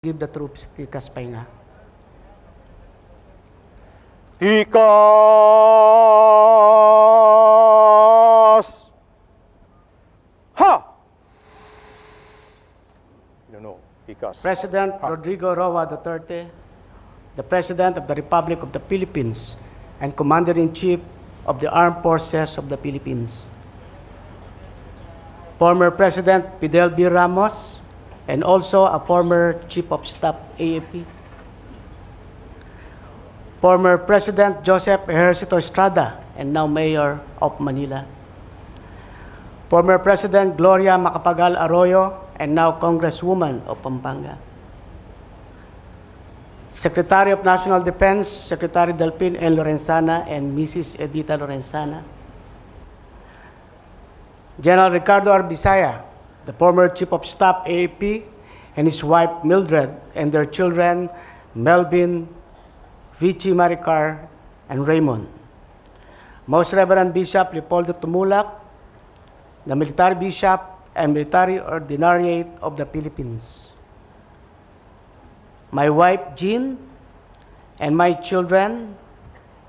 Give the troops tikas pahinga. Tikas! Ha! No, tikas. President Rodrigo Roa Duterte, the President of the Republic of the Philippines and Commander-in-Chief of the Armed Forces of the Philippines. Former President Fidel B. Ramos, and also a former Chief of Staff, AFP. Former President Joseph Ejercito Estrada, and now Mayor of Manila. Former President Gloria Macapagal Arroyo, and now Congresswoman of Pampanga. Secretary of National Defense, Secretary Delpin N. Lorenzana and Mrs. Edita Lorenzana. General Ricardo R. Bisaya, the former Chief of Staff, AFP, and his wife Mildred, and their children Melvin, Vici Maricar, and Raymond. Most Reverend Bishop Leopoldo Tumulak, the Military Bishop and Military Ordinariate of the Philippines. My wife Jean, and my children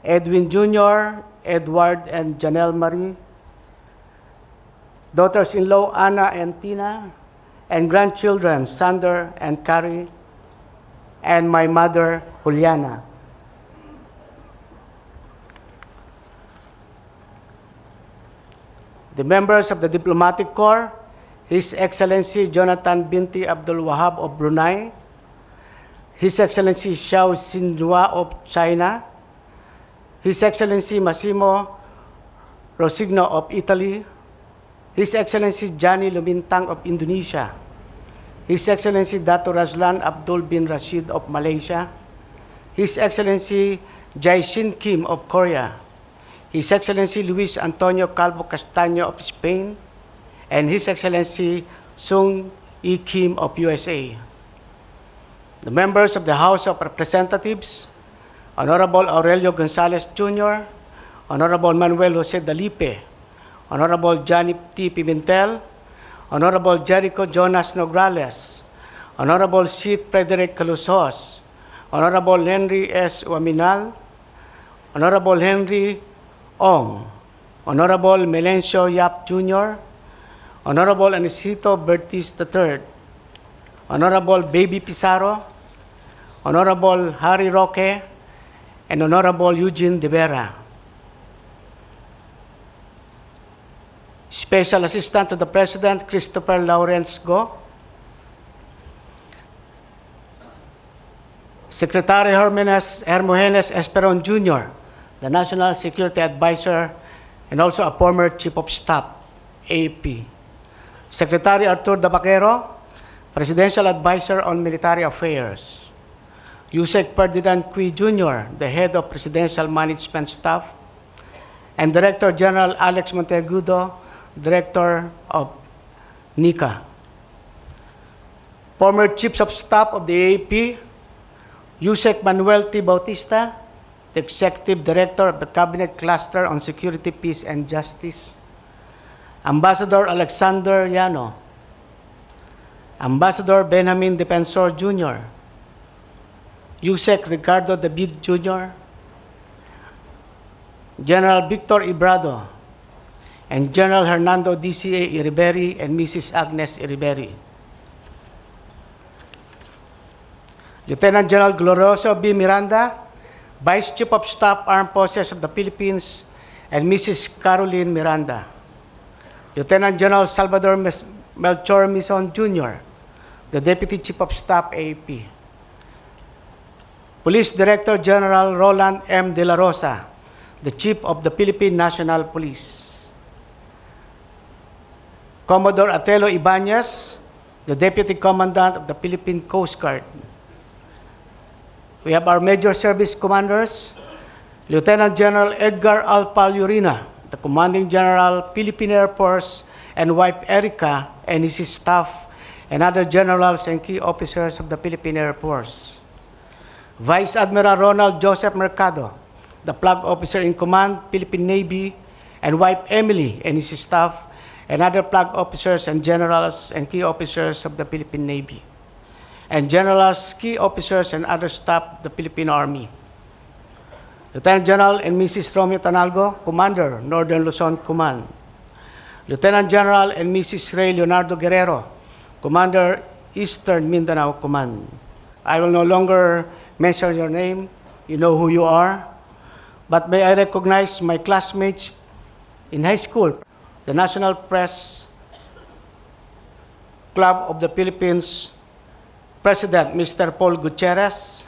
Edwin Jr., Edward and Janelle Marie, daughters-in-law Anna and Tina, and grandchildren Sander and Carrie, and my mother Juliana. The members of the Diplomatic Corps, His Excellency Jonathan Binti Abdul Wahab of Brunei, His Excellency Xiao Xinhua of China, His Excellency Massimo Rosigno of Italy, His Excellency Johnny Lumintang of Indonesia, His Excellency Dato Razlan Abdul bin Rashid of Malaysia, His Excellency Jai Shin Kim of Korea, His Excellency Luis Antonio Calvo Castaño of Spain, and His Excellency Sung E. Kim of USA. The members of the House of Representatives, Honorable Aurelio Gonzalez Jr., Honorable Manuel Jose Dalipe, Honorable Johnny T. Pimentel, Honorable Jericho Jonas Nograles, Honorable Sid Frederick Calusos, Honorable Henry S. Uaminal, Honorable Henry Ong, Honorable Melencio Yap Jr., Honorable Anisito Bertis III, Honorable Baby Pizarro, Honorable Harry Roque, and Honorable Eugene De Vera. Special Assistant to the President, Christopher Lawrence Go. Secretary Hermogenes Esperon Jr., the National Security Advisor and also a former Chief of Staff, AFP. Secretary Artur Dabaquero, Presidential Advisor on Military Affairs. Yusek Ferdinand Cui Jr., the Head of Presidential Management Staff. And Director General Alex Monteagudo, Director of NICA. Former Chiefs of Staff of the AFP, Yusek Manuel T. Bautista, the Executive Director of the Cabinet Cluster on Security, Peace, and Justice. Ambassador Alexander Llano, Ambassador Benjamin Defensor Jr., Yusek Ricardo David Jr., General Victor Ibrado, and General Hernando DCA Iriberi and Mrs. Agnes Iriberi. Lieutenant General Glorioso B. Miranda, Vice Chief of Staff, Armed Forces of the Philippines, and Mrs. Caroline Miranda. Lieutenant General Salvador Melchor Mison Jr., the Deputy Chief of Staff, AFP. Police Director General Roland M. De La Rosa, the Chief of the Philippine National Police. Commodore Atelo Ibanez, the Deputy Commandant of the Philippine Coast Guard. We have our Major Service Commanders, Lieutenant General Edgar Alpal Urina, the Commanding General, Philippine Air Force, and wife Erica and his staff, and other generals and key officers of the Philippine Air Force. Vice Admiral Ronald Joseph Mercado, the Flag Officer in Command, Philippine Navy, and wife Emily and his staff, and other flag officers and generals and key officers of the Philippine Navy. and generals, key officers, and other staff of the Filipino Army. Lieutenant General and Mrs. Romeo Tanalgo, Commander, Northern Luzon Command. Lieutenant General and Mrs. Ray Leonardo Guerrero, Commander, Eastern Mindanao Command. I will no longer mention your name. You know who you are. But may I recognize my classmates in high school, the National Press Club of the Philippines President, Mr. Paul Gutierrez.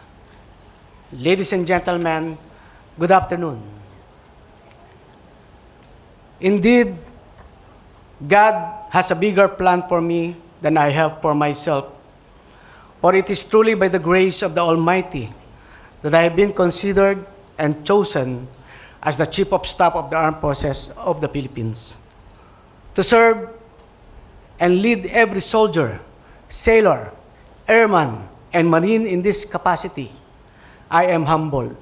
Ladies and gentlemen, good afternoon. Indeed, God has a bigger plan for me than I have for myself. For it is truly by the grace of the Almighty that I have been considered and chosen as the Chief of Staff of the Armed Forces of the Philippines, to serve and lead every soldier, sailor, airman, and marine in this capacity. I am humbled.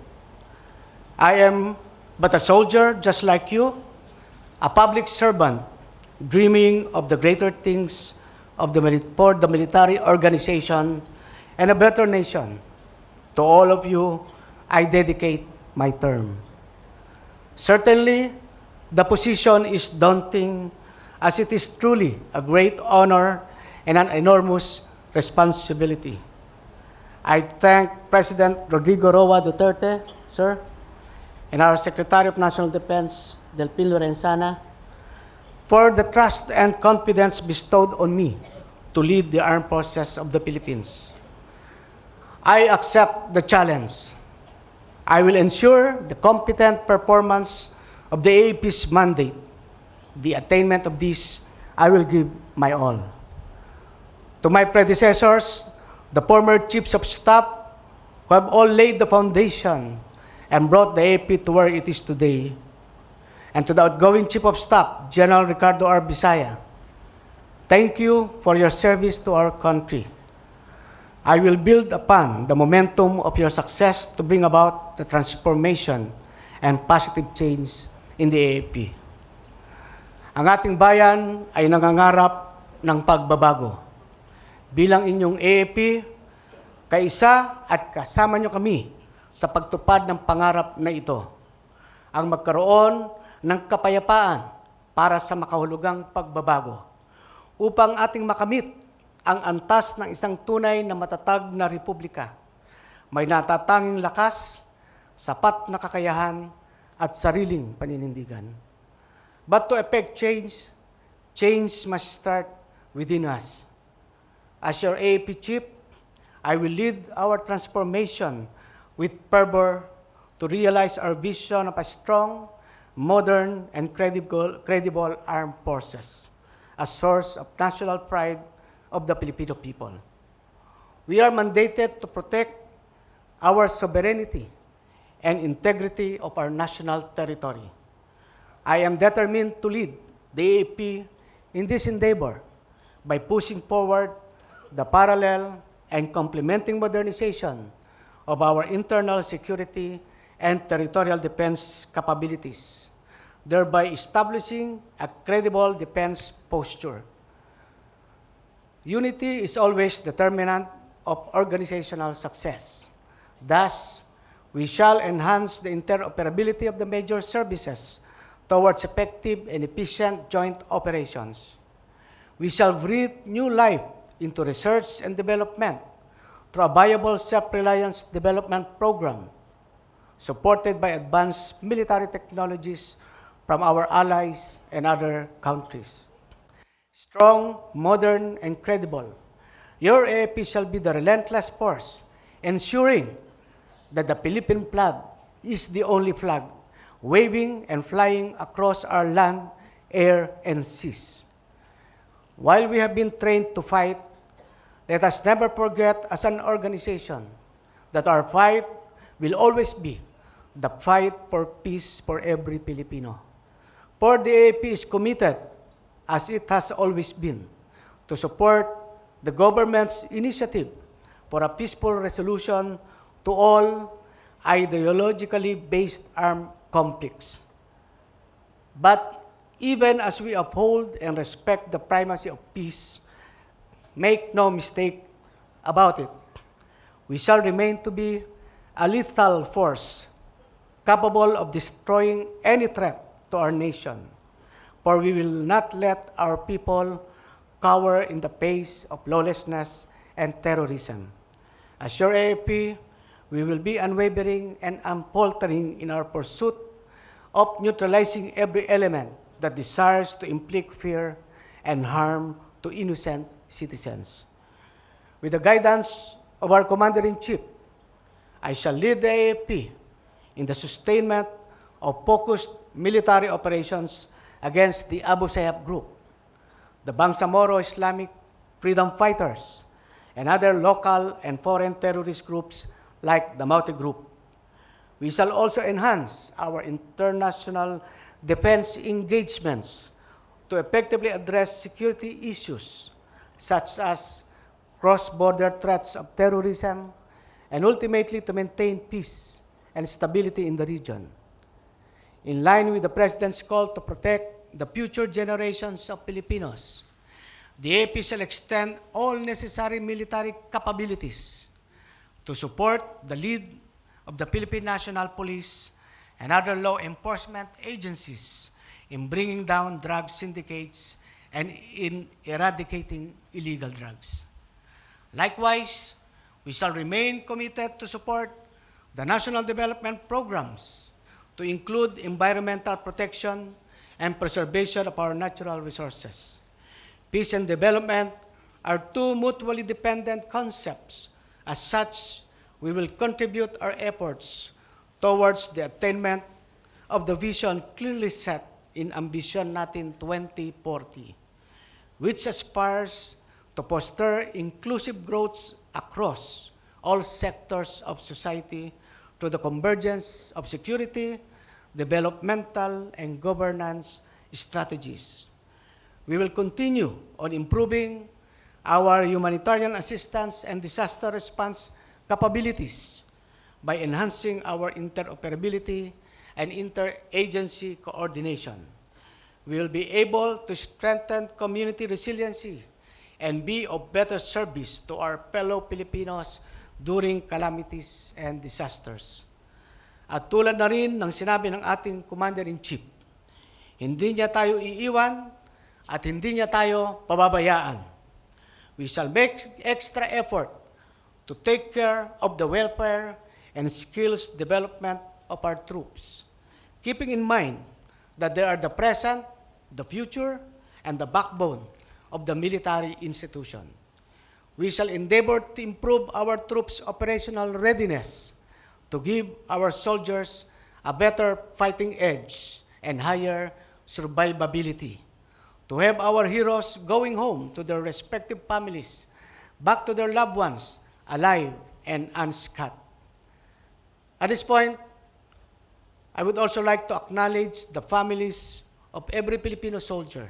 I am but a soldier just like you, a public servant, dreaming of the greater things of for the military organization and a better nation. To all of you, I dedicate my term. Certainly, the position is daunting, as it is truly a great honor and an enormous responsibility. I thank President Rodrigo Roa Duterte, sir, and our Secretary of National Defense, Delpin Lorenzana, for the trust and confidence bestowed on me to lead the armed forces of the Philippines. I accept the challenge. I will ensure the competent performance of the AFP's mandate. The attainment of this, I will give my all. To my predecessors, the former chiefs of staff, who have all laid the foundation and brought the AFP to where it is today, and to the outgoing Chief of Staff, General Ricardo R. Bisaya, thank you for your service to our country. I will build upon the momentum of your success to bring about the transformation and positive change in the AFP. Ang ating bayan ay nangangarap ng pagbabago. Bilang inyong AFP, kaisa at kasama nyo kami sa pagtupad ng pangarap na ito. Ang magkaroon ng kapayapaan para sa makahulugang pagbabago upang ating makamit ang antas ng isang tunay na matatag na republika. May natatanging lakas, sapat na kakayahan at sariling paninindigan. But to effect change, change must start within us. As your AFP Chief, I will lead our transformation with fervor to realize our vision of a strong, modern, and credible armed forces, a source of national pride of the Filipino people. We are mandated to protect our sovereignty and integrity of our national territory. I am determined to lead the AFP in this endeavor by pushing forward the parallel and complementing modernization of our internal security and territorial defense capabilities, thereby establishing a credible defense posture. Unity is always determinant of organizational success. Thus, we shall enhance the interoperability of the major services towards effective and efficient joint operations. We shall breathe new life into research and development through a viable self-reliance development program supported by advanced military technologies from our allies and other countries. Strong, modern, and credible, your AFP shall be the relentless force, ensuring that the Philippine flag is the only flag waving and flying across our land, air, and seas. While we have been trained to fight, let us never forget as an organization that our fight will always be the fight for peace for every Filipino. For the AFP is committed, as it has always been, to support the government's initiative for a peaceful resolution to all ideologically based armed conflicts. But even as we uphold and respect the primacy of peace, make no mistake, about it. We shall remain to be a lethal force capable of destroying any threat to our nation, for we will not let our people cower in the face of lawlessness and terrorism. As your AFP, we will be unwavering and unfaltering in our pursuit of neutralizing every element that desires to inflict fear and harm to innocent citizens. With the guidance of our Commander-in-Chief, I shall lead the AFP in the sustainment of focused military operations against the Abu Sayyaf Group, the Bangsamoro Islamic Freedom Fighters, and other local and foreign terrorist groups like the Maute Group. We shall also enhance our international defense engagements to effectively address security issues such as cross-border threats of terrorism and ultimately to maintain peace and stability in the region. In line with the President's call to protect the future generations of Filipinos, the AFP shall extend all necessary military capabilities to support the lead of the Philippine National Police and other law enforcement agencies in bringing down drug syndicates and in eradicating illegal drugs. Likewise, we shall remain committed to support the national development programs to include environmental protection and preservation of our natural resources. Peace and development are two mutually dependent concepts. As such, we will contribute our efforts towards the attainment of the vision clearly set in Ambition Natin 2040, which aspires to foster inclusive growth across all sectors of society through the convergence of security, developmental, and governance strategies. We will continue on improving our humanitarian assistance and disaster response capabilities by enhancing our interoperability and interagency coordination. We will be able to strengthen community resiliency and be of better service to our fellow Filipinos during calamities and disasters. At tulad na rin ng sinabi ng ating Commander-in-Chief, hindi niya tayo iiwan at hindi niya tayo pababayaan. We shall make extra effort to take care of the welfare and skills development of our troops, keeping in mind that they are the present, the future, and the backbone of the military institution. We shall endeavor to improve our troops' operational readiness to give our soldiers a better fighting edge and higher survivability, to have our heroes going home to their respective families, back to their loved ones, alive and unscathed. At this point, I would also like to acknowledge the families of every Filipino soldier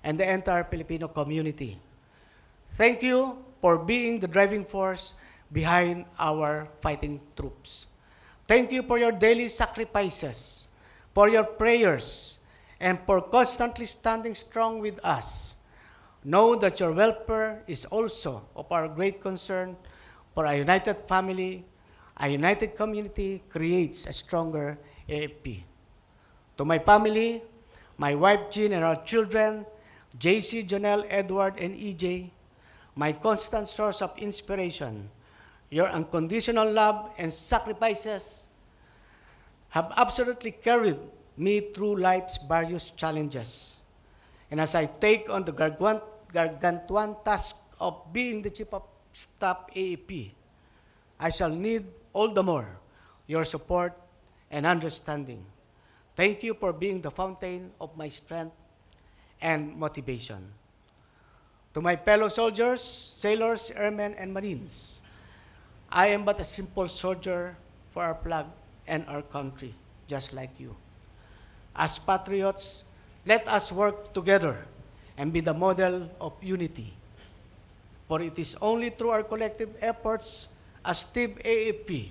and the entire Filipino community. Thank you for being the driving force behind our fighting troops. Thank you for your daily sacrifices, for your prayers, and for constantly standing strong with us. Know that your welfare is also of our great concern, for a united family, a united community creates a stronger AFP. To my family, my wife Jean and our children, JC, Jonelle, Edward, and EJ, my constant source of inspiration, your unconditional love and sacrifices have absolutely carried me through life's various challenges. And as I take on the gargantuan task of being the Chief of Staff AFP, I shall need all the more your support and understanding. Thank you for being the fountain of my strength and motivation. To my fellow soldiers, sailors, airmen, and marines, I am but a simple soldier for our flag and our country, just like you. As patriots, let us work together and be the model of unity. For it is only through our collective efforts as Team AFP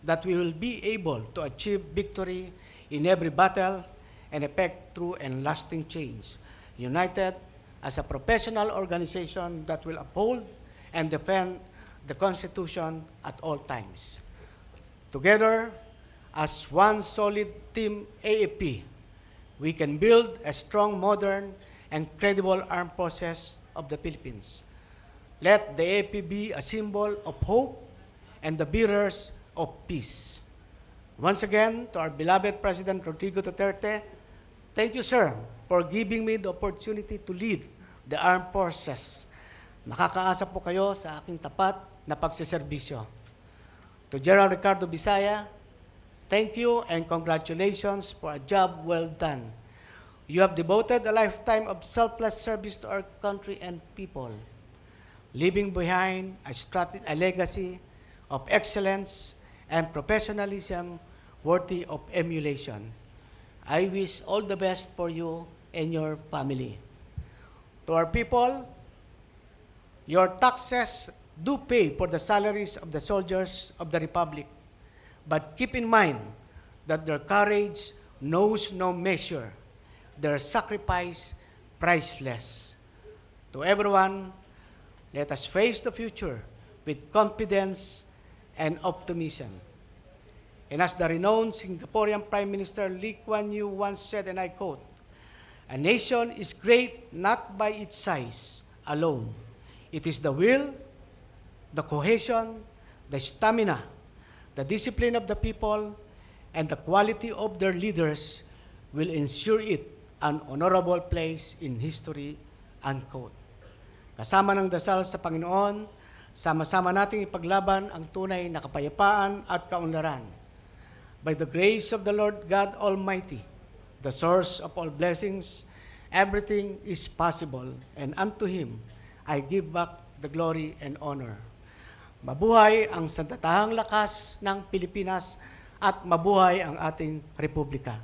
that we will be able to achieve victory in every battle and effect true and lasting change, united as a professional organization that will uphold and defend the Constitution at all times. Together, as one solid team AFP, we can build a strong, modern, and credible armed forces of the Philippines. Let the AFP be a symbol of hope and the bearers of peace. Once again, to our beloved President Rodrigo Duterte, thank you, sir, for giving me the opportunity to lead the armed forces. Nakakaasa po kayo sa aking tapat na pagsiservisyo. To General Ricardo Bisaya, thank you and congratulations for a job well done. You have devoted a lifetime of selfless service to our country and people, leaving behind a legacy of excellence and professionalism worthy of emulation. I wish all the best for you and your family. To our people, your taxes do pay for the salaries of the soldiers of the Republic, but keep in mind that their courage knows no measure, their sacrifice priceless. To everyone, let us face the future with confidence and optimism. And as the renowned Singaporean Prime Minister Lee Kuan Yew once said, and I quote, "A nation is great not by its size alone. It is the will, the cohesion, the stamina, the discipline of the people, and the quality of their leaders will ensure it an honorable place in history," unquote. Kasama ng dasal sa Panginoon, sama-sama nating ipaglaban ang tunay na kapayapaan at kaunlaran. By the grace of the Lord God Almighty, the source of all blessings, everything is possible, and unto Him I give back the glory and honor. Mabuhay ang sandatahang lakas ng Pilipinas at mabuhay ang ating Republika.